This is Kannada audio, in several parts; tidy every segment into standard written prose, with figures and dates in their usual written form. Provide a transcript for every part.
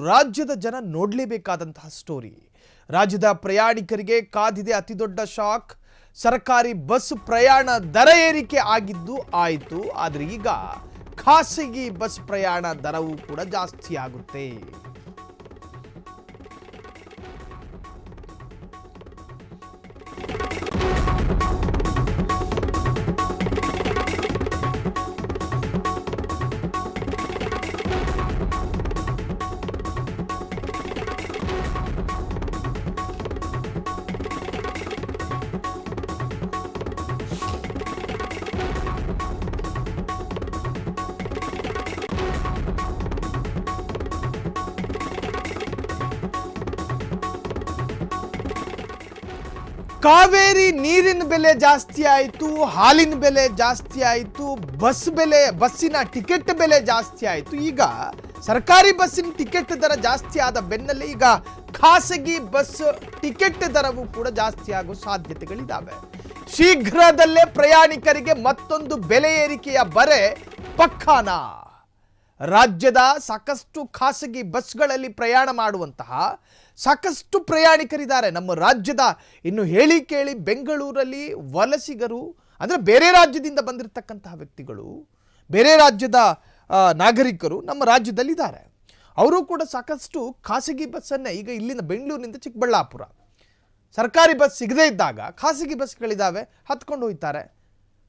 ರಾಜ್ಯದ ಜನ ನೋಡಲೇಬೇಕಾದಂತಹ ಸ್ಟೋರಿ. ರಾಜ್ಯದ ಪ್ರಯಾಣಿಕರಿಗೆ ಕಾದಿದೆ ಅತಿದೊಡ್ಡ ಶಾಕ್. ಸರ್ಕಾರಿ ಬಸ್ ಪ್ರಯಾಣ ದರ ಏರಿಕೆ ಆಗಿದ್ದು ಆಯಿತು, ಆದರೆ ಈಗ ಖಾಸಗಿ ಬಸ್ ಪ್ರಯಾಣ ದರವೂ ಕೂಡ ಜಾಸ್ತಿ ಆಗುತ್ತೆ. ಕಾವೇರಿ ನೀರಿನ ಬೆಲೆ ಜಾಸ್ತಿ ಆಯಿತು, ಹಾಲಿನ ಬೆಲೆ ಜಾಸ್ತಿ ಆಯಿತು, ಬಸ್ಸಿನ ಟಿಕೆಟ್ ಬೆಲೆ ಜಾಸ್ತಿ ಆಯಿತು. ಈಗ ಸರ್ಕಾರಿ ಬಸ್ಸಿನ ಟಿಕೆಟ್ ದರ ಜಾಸ್ತಿ ಆದ ಬೆನ್ನಲ್ಲೇ ಈಗ ಖಾಸಗಿ ಬಸ್ ಟಿಕೆಟ್ ದರವೂ ಕೂಡ ಜಾಸ್ತಿ ಆಗೋ ಸಾಧ್ಯತೆಗಳಿದ್ದಾವೆ. ಶೀಘ್ರದಲ್ಲೇ ಪ್ರಯಾಣಿಕರಿಗೆ ಮತ್ತೊಂದು ಬೆಲೆ ಏರಿಕೆಯ ಬರೆ ಪಕ್ಕಾನ. ರಾಜ್ಯದ ಸಾಕಷ್ಟು ಖಾಸಗಿ ಬಸ್ಗಳಲ್ಲಿ ಪ್ರಯಾಣ ಮಾಡುವಂತಹ ಸಾಕಷ್ಟು ಪ್ರಯಾಣಿಕರಿದ್ದಾರೆ. ನಮ್ಮ ರಾಜ್ಯದ ಇನ್ನು ಹೇಳಿ ಕೇಳಿ ಬೆಂಗಳೂರಲ್ಲಿ ವಲಸಿಗರು, ಅಂದರೆ ಬೇರೆ ರಾಜ್ಯದಿಂದ ಬಂದಿರತಕ್ಕಂತಹ ವ್ಯಕ್ತಿಗಳು, ಬೇರೆ ರಾಜ್ಯದ ನಾಗರಿಕರು ನಮ್ಮ ರಾಜ್ಯದಲ್ಲಿದ್ದಾರೆ. ಅವರು ಕೂಡ ಸಾಕಷ್ಟು ಖಾಸಗಿ ಬಸ್ಸನ್ನೇ, ಈಗ ಇಲ್ಲಿಂದ ಬೆಂಗಳೂರಿನಿಂದ ಚಿಕ್ಕಬಳ್ಳಾಪುರ ಸರ್ಕಾರಿ ಬಸ್ ಸಿಗದೇ ಇದ್ದಾಗ ಖಾಸಗಿ ಬಸ್ಗಳಿದ್ದಾವೆ, ಹತ್ಕೊಂಡು ಹೋಗ್ತಾರೆ.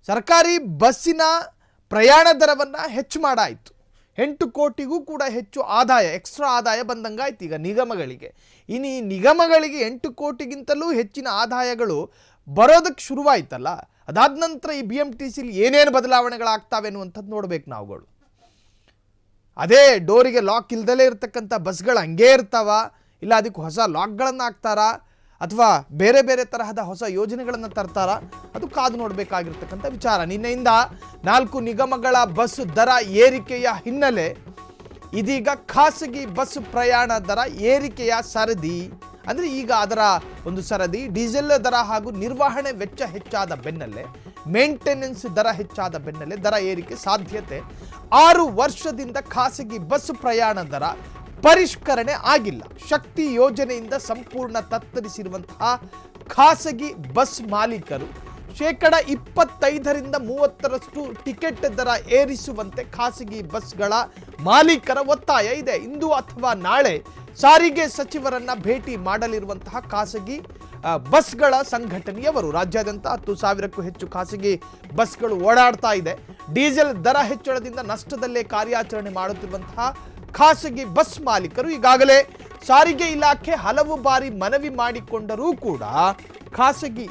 ಸರ್ಕಾರಿ ಬಸ್ಸಿನ ಪ್ರಯಾಣ ದರವನ್ನು ಹೆಚ್ಚು ಮಾಡಾಯಿತು. 8 ಕೋಟಿಗೂ ಕೂಡ ಹೆಚ್ಚು ಆದಾಯ, ಎಕ್ಸ್ಟ್ರಾ ಆದಾಯ ಬಂದಂಗಾಯ್ತು ಈಗ ನಿಗಮಗಳಿಗೆ. ಇನ್ನು ಈ ನಿಗಮಗಳಿಗೆ 8 ಕೋಟಿಗಿಂತಲೂ ಹೆಚ್ಚಿನ ಆದಾಯಗಳು ಬರೋದಕ್ಕೆ ಶುರುವಾಯ್ತಲ್ಲ, ಅದಾದ ನಂತರ ಈ BMTCಲಿ ಏನೇನು ಬದಲಾವಣೆಗಳಾಗ್ತಾವೆ ಅನ್ನುವಂಥದ್ದು ನೋಡ್ಬೇಕು ನಾವುಗಳು. ಅದೇ ಡೋರಿಗೆ ಲಾಕ್ ಇಲ್ದಲೇ ಇರತಕ್ಕಂಥ ಬಸ್ಗಳು ಹಂಗೇ ಇರ್ತಾವ, ಇಲ್ಲ ಅದಕ್ಕೆ ಹೊಸ ಲಾಕ್ಗಳನ್ನು ಹಾಕ್ತಾರಾ, ಅಥವಾ ಬೇರೆ ಬೇರೆ ತರಹದ ಹೊಸ ಯೋಜನೆಗಳನ್ನು ತರ್ತಾರ, ಅದು ಕಾದು ನೋಡಬೇಕಾಗಿರ್ತಕ್ಕಂಥ ವಿಚಾರ. ನಿನ್ನೆಯಿಂದ 4 ನಿಗಮಗಳ ಬಸ್ ದರ ಏರಿಕೆಯ ಹಿನ್ನೆಲೆ ಇದೀಗ ಖಾಸಗಿ ಬಸ್ ಪ್ರಯಾಣ ದರ ಏರಿಕೆಯ ಸರದಿ, ಅಂದರೆ ಈಗ ಅದರ ಒಂದು ಸರದಿ ಡೀಸೆಲ್ ದರ ಹಾಗೂ ನಿರ್ವಹಣೆ ವೆಚ್ಚ ಹೆಚ್ಚಾದ ಬೆನ್ನಲ್ಲೇ, ಮೇಂಟೆನೆನ್ಸ್ ದರ ಹೆಚ್ಚಾದ ಬೆನ್ನಲ್ಲೇ ದರ ಏರಿಕೆ ಸಾಧ್ಯತೆ. 6 ವರ್ಷದಿಂದ ಖಾಸಗಿ ಬಸ್ ಪ್ರಯಾಣ ದರ ಪರಿಷ್ಕರಣೆ ಆಗಿಲ್ಲ. ಶಕ್ತಿ ಯೋಜನೆಯಿಂದ ಸಂಪೂರ್ಣ ತತ್ತರಿಸಿರುವಂತಹ ಖಾಸಗಿ ಬಸ್ ಮಾಲೀಕರು 25% 30% ಟಿಕೆಟ್ ದರ ಏರಿಸುವಂತೆ ಖಾಸಗಿ ಬಸ್ಗಳ ಮಾಲೀಕರ ಒತ್ತಾಯ ಇದೆ. ಇಂದು ಅಥವಾ ನಾಳೆ ಸಾರಿಗೆ ಸಚಿವರನ್ನ ಭೇಟಿ ಮಾಡಲಿರುವಂತಹ ಖಾಸಗಿ ಬಸ್ಗಳ ಸಂಘಟನೆಯವರು. ರಾಜ್ಯಾದ್ಯಂತ 10,000ಕ್ಕೂ ಹೆಚ್ಚು ಖಾಸಗಿ ಬಸ್ಗಳು ಓಡಾಡ್ತಾ ಇದೆ. ಡೀಸೆಲ್ ದರ ಹೆಚ್ಚಳದಿಂದ ನಷ್ಟದಲ್ಲೇ ಕಾರ್ಯಾಚರಣೆ ಮಾಡುತ್ತಿರುವಂತಹ ಖಾಸಗಿ ಬಸ್ ಮಾಲೀಕರು ಈಗಾಗಲೇ ಸಾರಿಗೆ ಇಲಾಖೆ ಹಲವು ಬಾರಿ ಮನವಿ ಮಾಡಿಕೊಂಡರೂ ಕೂಡ ಖಾಸಗಿ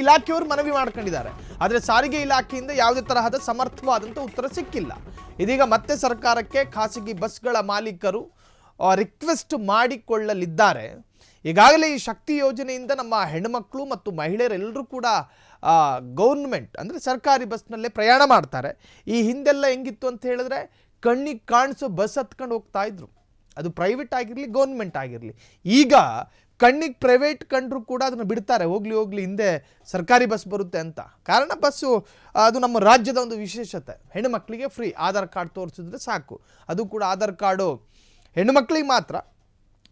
ಇಲಾಖೆಯವರು ಮನವಿ ಮಾಡ್ಕೊಂಡಿದ್ದಾರೆ. ಆದರೆ ಸಾರಿಗೆ ಇಲಾಖೆಯಿಂದ ಯಾವುದೇ ತರಹದ ಸಮರ್ಥವಾದಂಥ ಉತ್ತರ ಸಿಕ್ಕಿಲ್ಲ. ಇದೀಗ ಮತ್ತೆ ಸರ್ಕಾರಕ್ಕೆ ಖಾಸಗಿ ಬಸ್ಗಳ ಮಾಲೀಕರು ರಿಕ್ವೆಸ್ಟ್ ಮಾಡಿಕೊಳ್ಳಲಿದ್ದಾರೆ. ಈಗಾಗಲೇ ಈ ಶಕ್ತಿ ಯೋಜನೆಯಿಂದ ನಮ್ಮ ಹೆಣ್ಣುಮಕ್ಕಳು ಮತ್ತು ಮಹಿಳೆಯರೆಲ್ಲರೂ ಕೂಡ ಗೌರ್ಮೆಂಟ್ ಅಂದರೆ ಸರ್ಕಾರಿ ಬಸ್ನಲ್ಲೇ ಪ್ರಯಾಣ ಮಾಡ್ತಾರೆ. ಈ ಹಿಂದೆಲ್ಲ ಹೆಂಗಿತ್ತು ಅಂತ ಹೇಳಿದ್ರೆ ಕಣ್ಣಿಗೆ ಕಾಣಿಸೋ ಬಸ್ ಹತ್ಕೊಂಡು ಹೋಗ್ತಾ ಇದ್ರು, ಅದು ಪ್ರೈವೇಟ್ ಆಗಿರಲಿ ಗೌರ್ಮೆಂಟ್ ಆಗಿರಲಿ. ಈಗ ಕಣ್ಣಿಗೆ ಪ್ರೈವೇಟ್ ಕಂಡ್ರು ಕೂಡ ಅದನ್ನು ಬಿಡ್ತಾರೆ, ಹೋಗ್ಲಿ ಹಿಂದೆ ಸರ್ಕಾರಿ ಬಸ್ ಬರುತ್ತೆ ಅಂತ. ಕಾರಣ ಬಸ್ಸು ಅದು ನಮ್ಮ ರಾಜ್ಯದ ಒಂದು ವಿಶೇಷತೆ. ಹೆಣ್ಣು ಮಕ್ಕಳಿಗೆ ಫ್ರೀ, ಆಧಾರ್ ಕಾರ್ಡ್ ತೋರಿಸಿದ್ರೆ ಸಾಕು, ಅದು ಕೂಡ ಆಧಾರ್ ಕಾರ್ಡು ಹೆಣ್ಣು ಮಕ್ಕಳಿಗೆ ಮಾತ್ರ.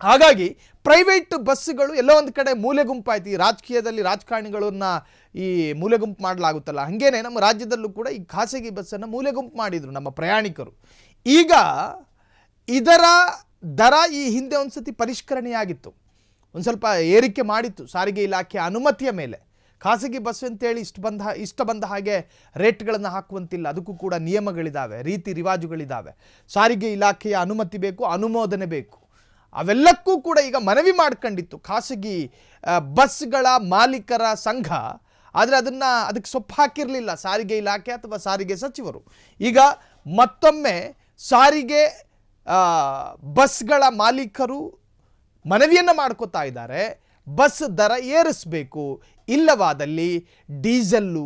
ಹಾಗಾಗಿ ಪ್ರೈವೇಟ್ ಬಸ್ಸುಗಳು ಎಲ್ಲೋ ಒಂದು ಕಡೆ ಮೂಲೆ ಗುಂಪಾಯ್ತು. ಈ ರಾಜಕೀಯದಲ್ಲಿ ರಾಜಕಾರಣಿಗಳನ್ನ ಈ ಮೂಲೆ ಗುಂಪು ಮಾಡಲಾಗುತ್ತಲ್ಲ, ಹಾಗೇನೆ ನಮ್ಮ ರಾಜ್ಯದಲ್ಲೂ ಕೂಡ ಈ ಖಾಸಗಿ ಬಸ್ಸನ್ನು ಮೂಲೆ ಗುಂಪು ಮಾಡಿದರು ನಮ್ಮ ಪ್ರಯಾಣಿಕರು. ಈಗ ಇದರ ದರ ಈ ಹಿಂದೆ ಒಂದು ಸತಿ ಪರಿಷ್ಕರಣೆಯಾಗಿತ್ತು, ಒಂದು ಸ್ವಲ್ಪ ಏರಿಕೆ ಮಾಡಿತ್ತು ಸಾರಿಗೆ ಇಲಾಖೆ ಅನುಮತಿಯ ಮೇಲೆ. ಖಾಸಗಿ ಬಸ್ ಅಂತೇಳಿ ಇಷ್ಟ ಬಂದ ಹಾಗೆ ರೇಟ್ಗಳನ್ನು ಹಾಕುವಂತಿಲ್ಲ, ಅದಕ್ಕೂ ಕೂಡ ನಿಯಮಗಳಿದ್ದಾವೆ, ರೀತಿ ರಿವಾಜುಗಳಿದ್ದಾವೆ. ಸಾರಿಗೆ ಇಲಾಖೆಯ ಅನುಮತಿ ಬೇಕು, ಅನುಮೋದನೆ ಬೇಕು. ಅವೆಲ್ಲಕ್ಕೂ ಕೂಡ ಈಗ ಮನವಿ ಮಾಡ್ಕೊಂಡಿತ್ತು ಖಾಸಗಿ ಬಸ್ಗಳ ಮಾಲೀಕರ ಸಂಘ. ಆದರೆ ಅದಕ್ಕೆ ಸೊಪ್ಪು ಹಾಕಿರಲಿಲ್ಲ ಸಾರಿಗೆ ಇಲಾಖೆ ಅಥವಾ ಸಾರಿಗೆ ಸಚಿವರು. ಈಗ ಮತ್ತೊಮ್ಮೆ ಸಾರಿಗೆ ಬಸ್ಗಳ ಮಾಲೀಕರು ಮನವಿಯನ್ನು ಮಾಡ್ಕೋತಾ ಇದ್ದಾರೆ, ಬಸ್ ದರ ಏರಿಸಬೇಕು, ಇಲ್ಲವಾದಲ್ಲಿ ಡೀಸೆಲ್ಲು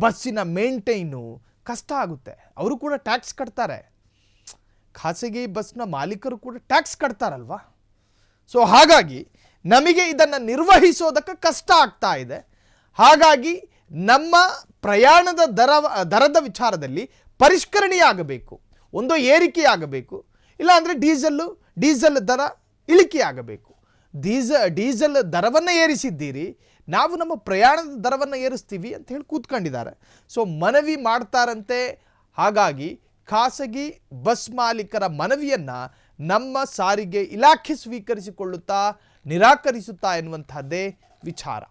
ಬಸ್ಸಿನ ಮೇಂಟೈನು ಕಷ್ಟ ಆಗುತ್ತೆ. ಅವರು ಕೂಡ ಟ್ಯಾಕ್ಸ್ ಕಟ್ತಾರೆ, ಖಾಸಗಿ ಬಸ್ನ ಮಾಲೀಕರು ಕೂಡ ಟ್ಯಾಕ್ಸ್ ಕಟ್ತಾರಲ್ವಾ. ಸೊ ಹಾಗಾಗಿ ನಮಗೆ ಇದನ್ನು ನಿರ್ವಹಿಸೋದಕ್ಕೆ ಕಷ್ಟ ಆಗ್ತಾ ಇದೆ. ಹಾಗಾಗಿ ನಮ್ಮ ಪ್ರಯಾಣದ ದರದ ವಿಚಾರದಲ್ಲಿ ಪರಿಷ್ಕರಣೆಯಾಗಬೇಕು, ಒಂದು ಏರಿಕೆಯಾಗಬೇಕು. ಇಲ್ಲಾಂದರೆ ಡೀಸೆಲ್ ದರ ಇಳಿಕೆಯಾಗಬೇಕು. ಡೀಸೆಲ್ ದರವನ್ನು ಏರಿಸಿದ್ದೀರಿ, ನಾವು ನಮ್ಮ ಪ್ರಯಾಣದ ದರವನ್ನು ಏರಿಸ್ತೀವಿ ಅಂತ ಹೇಳಿ ಕೂತ್ಕೊಂಡಿದ್ದಾರೆ. ಸೊ ಮನವಿ ಮಾಡ್ತಾರಂತೆ. ಹಾಗಾಗಿ ಖಾಸಗಿ ಬಸ್ ಮಾಲೀಕರ ಮನವಿಯನ್ನು ನಮ್ಮ ಸಾರಿಗೆ ಇಲಾಖೆ ಸ್ವೀಕರಿಸಿಕೊಳ್ಳುತ್ತಾ ನಿರಾಕರಿಸುತ್ತಾ ಎನ್ನುವಂತಹದ್ದೇ ವಿಚಾರ.